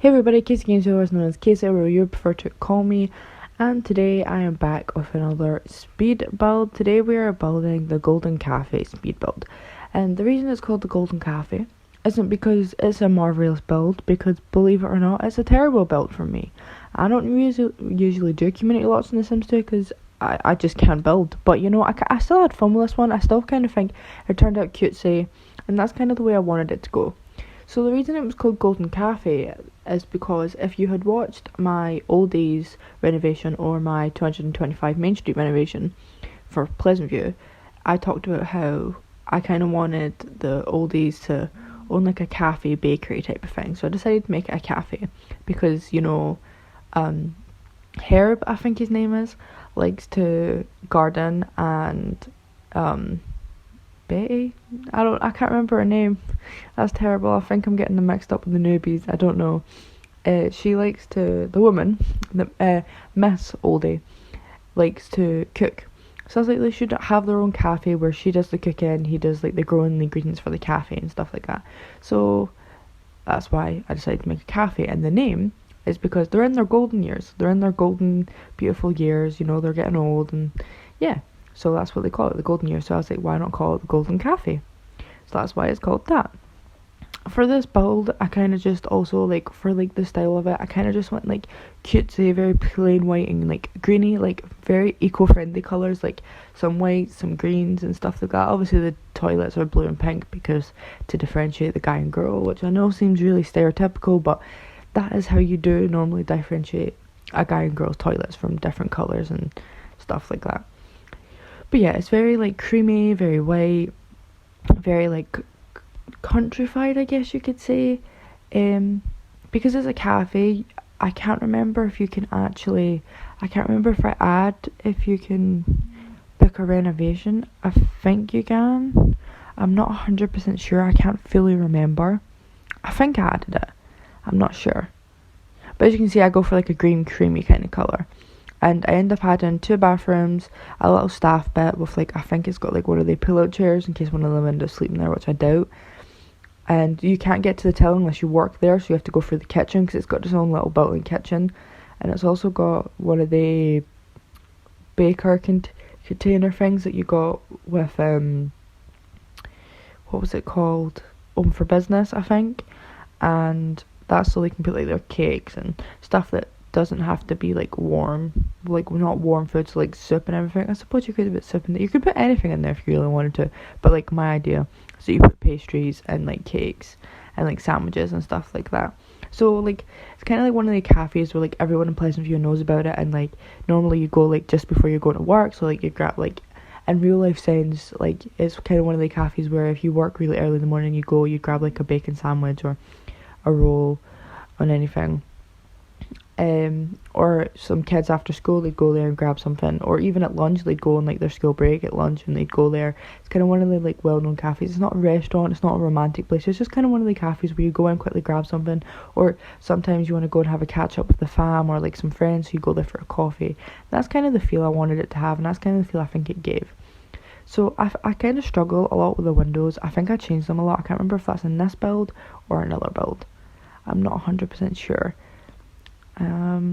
Hey everybody, Kayceedeegames, otherwise known as Kaycee, or you prefer to call me, and today I am back with another speed build. Today we are building the Golden Cafe speed build, and the reason it's called the Golden Cafe isn't because it's a marvelous build, because believe it or not, it's a terrible build for me. I don't usually do community lots in The Sims 2 because I just can't build, but you know, I still had fun with this one. I still kind of think it turned out cutesy, and that's kind of the way I wanted it to go. So the reason it was called Golden Cafe is because if you had watched my oldies renovation or my 225 Main Street renovation for Pleasant View, I talked about how I kind of wanted the oldies to own like a cafe bakery type of thing. So I decided to make it a cafe because, you know, Herb, I think his name is, likes to garden, and Betty, I can't remember her name. That's terrible. I think I'm getting them mixed up with the newbies. I don't know. She likes to, the woman, Miss Oldie, likes to cook. So I was like, they should have their own cafe where she does the cooking, he does like the growing the ingredients for the cafe and stuff like that. So that's why I decided to make a cafe, and the name is because they're in their golden years. They're in their golden, beautiful years. You know, they're getting old, and yeah. So that's what they call it, the golden years. So I was like, why not call it the Golden Cafe? So that's why it's called that. For this build, I kind of just also, like, for like the style of it, I kind of just went like cutesy, very plain white and like greeny, like very eco-friendly colours, like some whites, some greens and stuff like that. Obviously the toilets are blue and pink because to differentiate the guy and girl, which I know seems really stereotypical, but that is how you do normally differentiate a guy and girl's toilets, from different colours and stuff like that. But yeah, it's very like creamy, very white, very like countrified, I guess you could say. Because it's a cafe, I can't remember if you can actually, I can't remember if you can pick a renovation. I think you can. I'm not 100% sure. I can't fully remember. I think I added it. I'm not sure. But as you can see, I go for like a green creamy kind of colour. And I end up adding 2 bathrooms, a little staff bit with like, I think it's got like one of the pull-out chairs in case one of the windows sleeping there, which I doubt. And you can't get to the till unless you work there, so you have to go through the kitchen because it's got its own little built-in kitchen. And it's also got one of the baker container things that you got with, what was it called? Open for Business, I think. And that's so they can put like their cakes and stuff that doesn't have to be like warm, like not warm foods, like soup and everything. I suppose you could put soup in there. You could put anything in there if you really wanted to, but like my idea, so you put pastries and like cakes and like sandwiches and stuff like that. So like it's kind of like one of the cafes where like everyone in Pleasant View knows about it, and like normally you go like just before you're going to work, so like you grab like, in real life sense, like it's kind of one of the cafes where if you work really early in the morning, you grab like a bacon sandwich or a roll on anything. Or some kids after school, they'd go there and grab something, or even at lunch they'd go on like their school break at lunch and they'd go there. It's kind of one of the like well-known cafes. It's not a restaurant, it's not a romantic place, it's just kind of one of the cafes where you go in, quickly grab something, or sometimes you want to go and have a catch up with the fam or like some friends, so you go there for a coffee. That's kind of the feel I wanted it to have, and that's kind of the feel I think it gave. So I kind of struggle a lot with the windows. I think I changed them a lot. I can't remember if that's in this build or another build. I'm not 100% sure.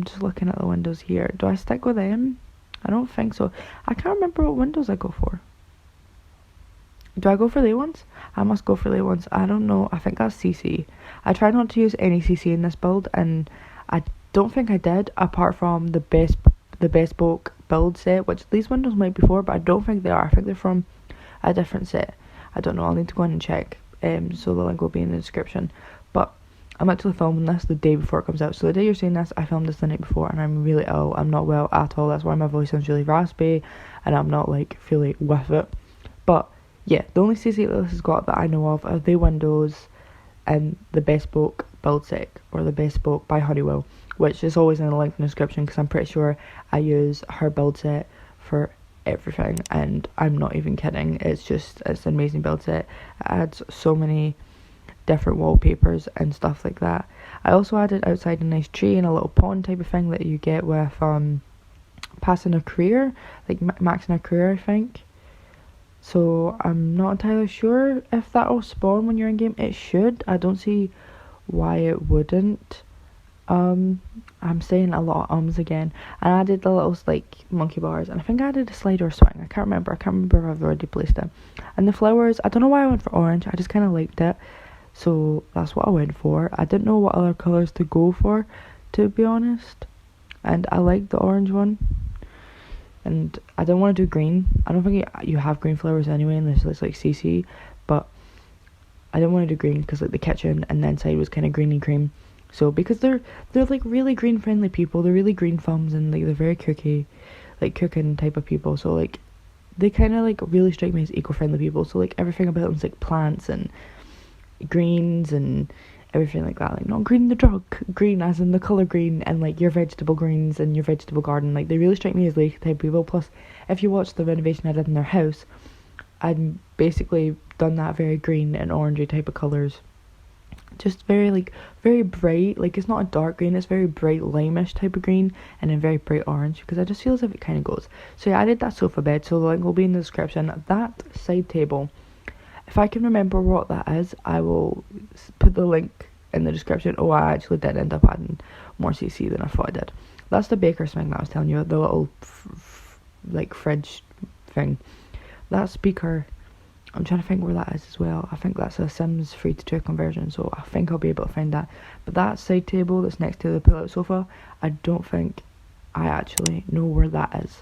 Just looking at the windows here. Do I stick with them? I don't think so. I can't remember what windows I go for. Do I go for the ones? I must go for the ones. I don't know. I think that's CC. I try not to use any CC in this build, and I don't think I did, apart from the bespoke build set, which these windows might be for, but I don't think they are. I think they're from a different set. I don't know. I'll need to go in and check. So the link will be in the description. But I'm actually filming this the day before it comes out. So the day you're seeing this, I filmed this the night before, and I'm really ill. I'm not well at all. That's why my voice sounds really raspy, and I'm not like fully with it. But yeah, the only CC that this has got that I know of are the windows and the bespoke build set, or the bespoke by Honeywell, which is always in the link in the description because I'm pretty sure I use her build set for everything, and I'm not even kidding. It's an amazing build set. It adds so many different wallpapers and stuff like that. I also added outside a nice tree and a little pond type of thing that you get with passing a career, like maxing a career, I think. So I'm not entirely sure if that'll spawn when you're in game. It should. I don't see why it wouldn't. I'm saying a lot of again. And I did the little like monkey bars, and I think I did a slide or a swing. I can't remember if I've already placed it. And the flowers, I don't know why I went for orange, I just kind of liked it, so that's what I went for. I didn't know what other colours to go for, to be honest, and I liked the orange one. And I didn't want to do green. I don't think you have green flowers anyway unless it's like CC, but I didn't want to do green because like the kitchen and the inside was kind of greeny cream. So because they're like really green friendly people, they're really green thumbs, and like they're very cooking type of people. So like they kind of like really strike me as eco-friendly people. So like everything about them is like plants and greens and everything like that. Like not green the drug, green as in the colour green, and like your vegetable greens and your vegetable garden. Like they really strike me as like type of people. Plus, if you watch the renovation I did in their house, I'd basically done that very green and orangey type of colours. Just very bright. Like it's not a dark green, it's very bright limeish type of green, and then very bright orange, because I just feel as if it kind of goes. So yeah, I did that sofa bed, so the link will be in the description. That side table, if I can remember what that is, I will put the link in the description. Oh, I actually did end up adding more CC than I thought I did. That's the baker swing that I was telling you, the little like fridge thing. That speaker, I'm trying to think where that is as well. I think that's a Sims 3-2 conversion, so I think I'll be able to find that. But that side table that's next to the pull-out sofa, I don't think I actually know where that is,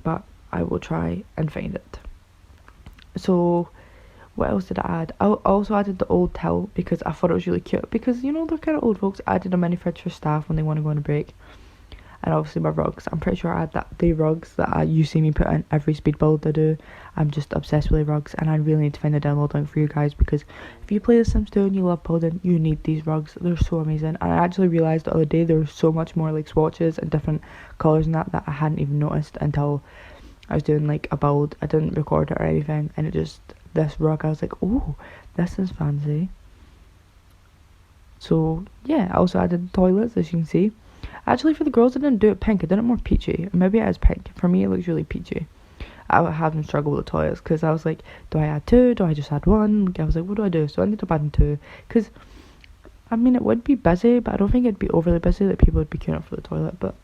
but I will try and find it. So what else did I add? I also added the old till because I thought it was really cute, because you know they're kind of old folks. I added a mini fridge for staff when they want to go on a break. And obviously my rugs. I'm pretty sure I had the rugs that you see me put in every speed build I do. I'm just obsessed with the rugs, and I really need to find the download link for you guys, because if you play The Sims 2 and you love building, you need these rugs. They're so amazing. And I actually realised the other day there was so much more like swatches and different colours and that I hadn't even noticed until I was doing like a build. I didn't record it or anything, and this rug, I was like, oh, this is fancy. So yeah, I also added the toilets, as you can see. Actually, for the girls, I didn't do it pink. I did it more peachy. Maybe it is pink. For me, it looks really peachy. I was having struggle with the toilets because I was like, do I add 2? Do I just add 1? I was like, what do I do? So I ended up adding 2. Because, I mean, it would be busy, but I don't think it'd be overly busy that people would be queuing up for the toilet. But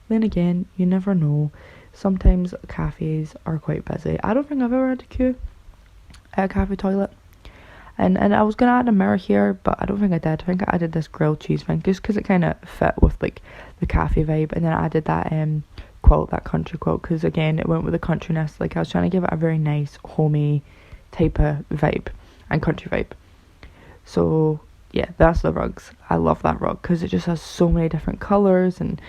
then again, you never know. Sometimes cafes are quite busy. I don't think I've ever had a queue at a cafe toilet. And I was going to add a mirror here, but I don't think I did. I think I added this grilled cheese thing just because it kind of fit with like the cafe vibe. And then I added that quilt, that country quilt, because again it went with the countryness. Like I was trying to give it a very nice homey type of vibe and country vibe. So yeah, that's the rugs. I love that rug because it just has so many different colours and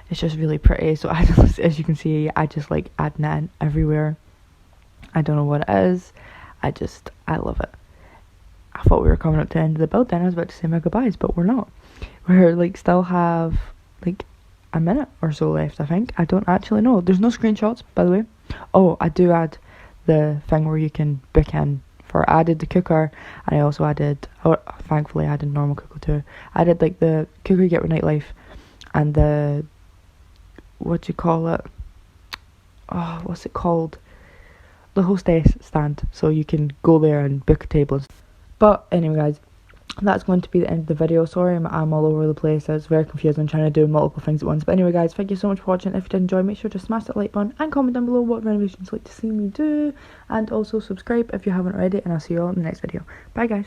it's just really pretty. So I just, as you can see, I just like adding it in everywhere. I don't know what it is. I love it. I thought we were coming up to the end of the build then. I was about to say my goodbyes, but we're not. We're like still have like a minute or so left, I think. I don't actually know. There's no screenshots, by the way. Oh, I do add the thing where you can book in for. I added the cooker, and I also added, thankfully I added normal cooker too. I added like the cooker you get with nightlife and the, what do you call it? Oh, what's it called? The hostess stand. So you can go there and book a table. But anyway guys, that's going to be the end of the video. Sorry I'm all over the place. It's very confusing trying to do multiple things at once. But anyway guys, thank you so much for watching. If you did enjoy, make sure to smash that like button and comment down below what renovations you'd like to see me do. And also subscribe if you haven't already, and I'll see you all in the next video. Bye guys.